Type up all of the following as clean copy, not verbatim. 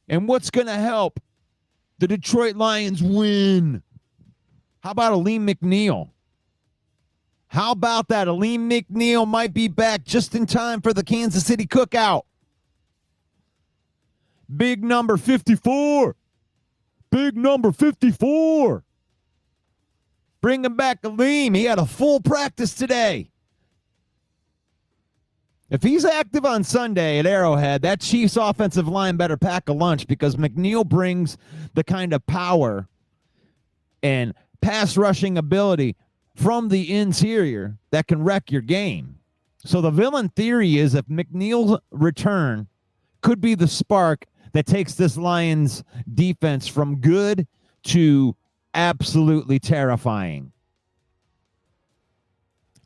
And what's going to help the Detroit Lions win? How about Alim McNeill? How about that? Alim McNeill might be back just in time for the Kansas City cookout. Big number 54. Big number 54. Bringing back Alim. He had a full practice today. If he's active on Sunday at Arrowhead, that Chiefs offensive line better pack a lunch, because McNeil brings the kind of power and pass rushing ability from the interior that can wreck your game. So the villain theory is if McNeil's return could be the spark that takes this Lions defense from good to absolutely terrifying.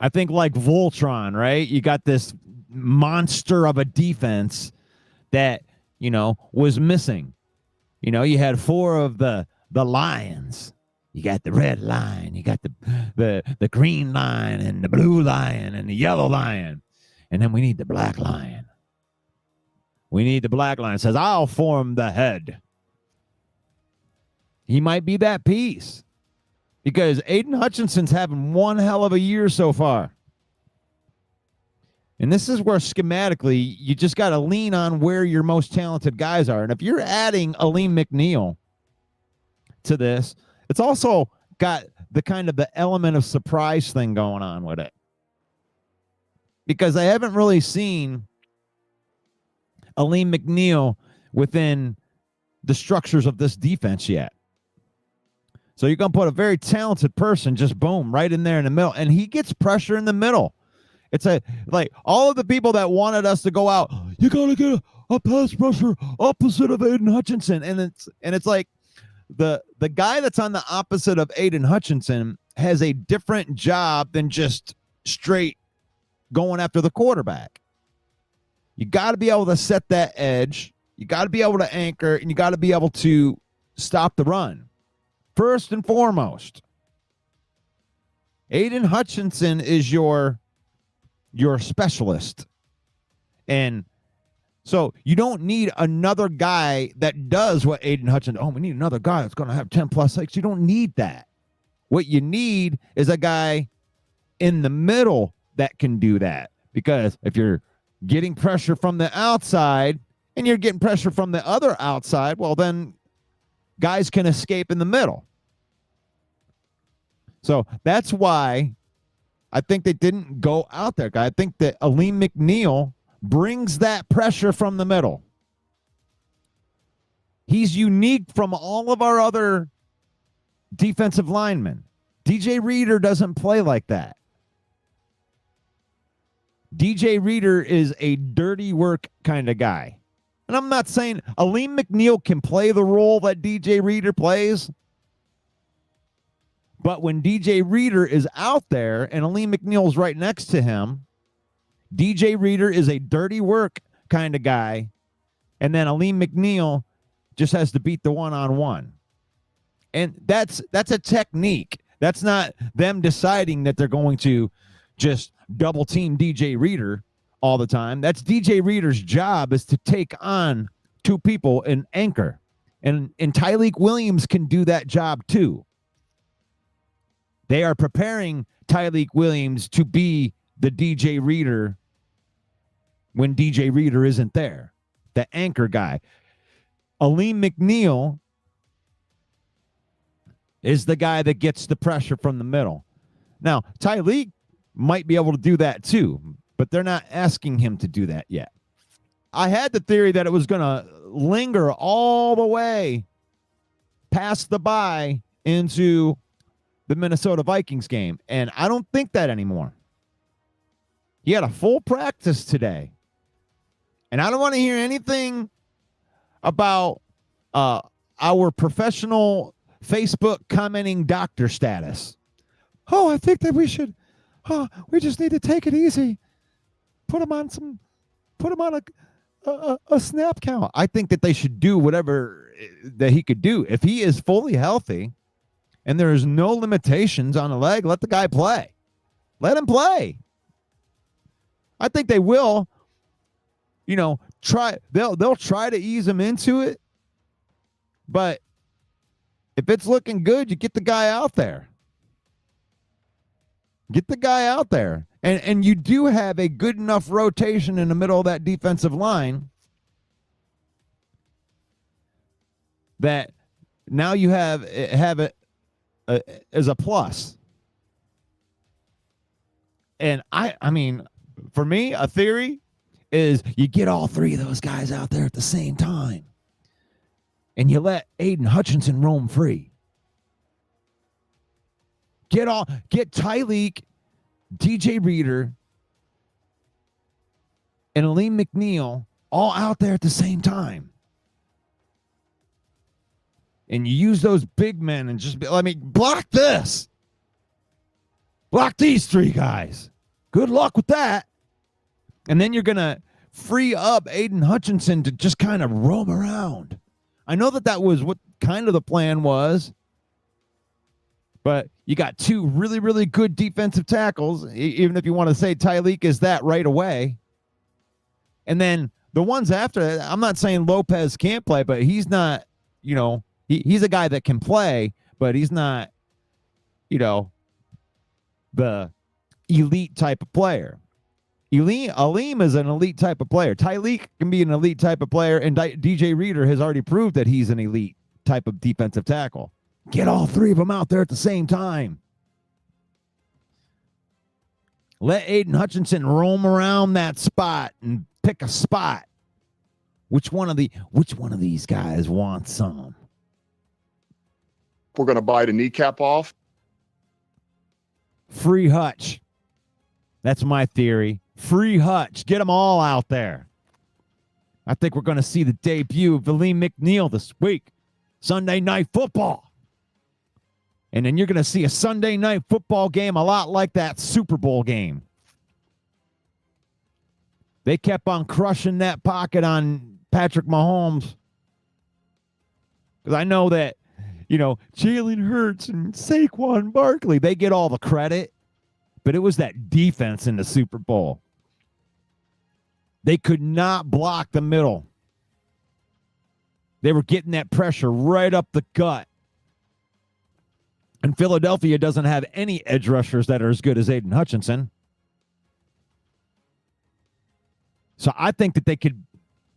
I think like Voltron, right? You got this monster of a defense that, was missing. You had 4 of the lions. You got the red lion, you got the green lion and the blue lion and the yellow lion. And then we need the black lion. We need the black lion. It says, I'll form the head. He might be that piece, because Aiden Hutchinson's having one hell of a year so far. And this is where schematically you just got to lean on where your most talented guys are. And if you're adding Alim McNeill to this, it's also got the kind of the element of surprise thing going on with it. Because I haven't really seen Alim McNeill within the structures of this defense yet. So you're going to put a very talented person just boom right in there in the middle, and he gets pressure in the middle. It's like all of the people that wanted us to go out, you got to get a pass rusher opposite of Aiden Hutchinson, and it's like the guy that's on the opposite of Aiden Hutchinson has a different job than just straight going after the quarterback. You got to be able to set that edge. You got to be able to anchor, and you got to be able to stop the run. First and foremost, Aiden Hutchinson is your specialist. And so you don't need another guy that does what Aiden Hutchinson. Oh, we need another guy that's going to have 10 plus sacks. You don't need that. What you need is a guy in the middle that can do that. Because if you're getting pressure from the outside and you're getting pressure from the other outside, well, then guys can escape in the middle. So that's why I think they didn't go out there. I think that Alim McNeill brings that pressure from the middle. He's unique from all of our other defensive linemen. DJ Reader doesn't play like that. DJ Reader is a dirty work kind of guy. And I'm not saying Alim McNeill can play the role that DJ Reader plays. But when DJ Reader is out there and Alim McNeill's right next to him, DJ Reader is a dirty work kind of guy. And then Alim McNeill just has to beat the one-on-one. And that's a technique. That's not them deciding that they're going to just double team DJ Reader all the time. That's DJ Reader's job, is to take on 2 people and anchor. And Tyleik Williams can do that job too. They are preparing Tyleik Williams to be the DJ Reader when DJ Reader isn't there, the anchor guy. Alim McNeill is the guy that gets the pressure from the middle. Now, Tyleik might be able to do that too, but they're not asking him to do that yet. I had the theory that it was going to linger all the way past the bye into the Minnesota Vikings game, and I don't think that anymore. He had a full practice today, and I don't want to hear anything about our professional Facebook commenting doctor status. Oh, I think that we just need to take it easy. Put him on a snap count. I think that they should do whatever that he could do. If he is fully healthy and there is no limitations on the leg, let the guy play. Let him play. I think they will, try. They'll try to ease him into it, But if it's looking good, you get the guy out there. Get the guy out there. And you do have a good enough rotation in the middle of that defensive line that now you have it as a plus. And I mean, for me, a theory is you get all three of those guys out there at the same time. And you let Aiden Hutchinson roam free. Get Tyleek, DJ Reader, and Alim McNeill all out there at the same time. And you use those big men and just block this. Block these three guys. Good luck with that. And then you're going to free up Aiden Hutchinson to just kind of roam around. I know that was what kind of the plan was. But you got two really, really good defensive tackles, even if you want to say Tyleek is that right away. And then the ones after that, I'm not saying Lopez can't play, but he's not, he's a guy that can play, but he's not, the elite type of player. Alim is an elite type of player. Tyleek can be an elite type of player, and DJ Reader has already proved that he's an elite type of defensive tackle. Get all three of them out there at the same time. Let Aiden Hutchinson roam around that spot and pick a spot. Which one of these guys wants some? We're going to bite a kneecap off. Free Hutch. That's my theory. Free Hutch. Get them all out there. I think we're going to see the debut of Alim McNeill this week. Sunday Night Football. And then you're going to see a Sunday Night Football game a lot like that Super Bowl game. They kept on crushing that pocket on Patrick Mahomes. Because I know that, Jalen Hurts and Saquon Barkley, they get all the credit. But it was that defense in the Super Bowl. They could not block the middle. They were getting that pressure right up the gut. And Philadelphia doesn't have any edge rushers that are as good as Aiden Hutchinson. So I think that they could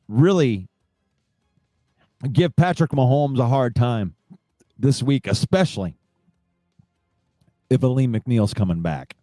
really give Patrick Mahomes a hard time this week, especially if Alim McNeill's coming back.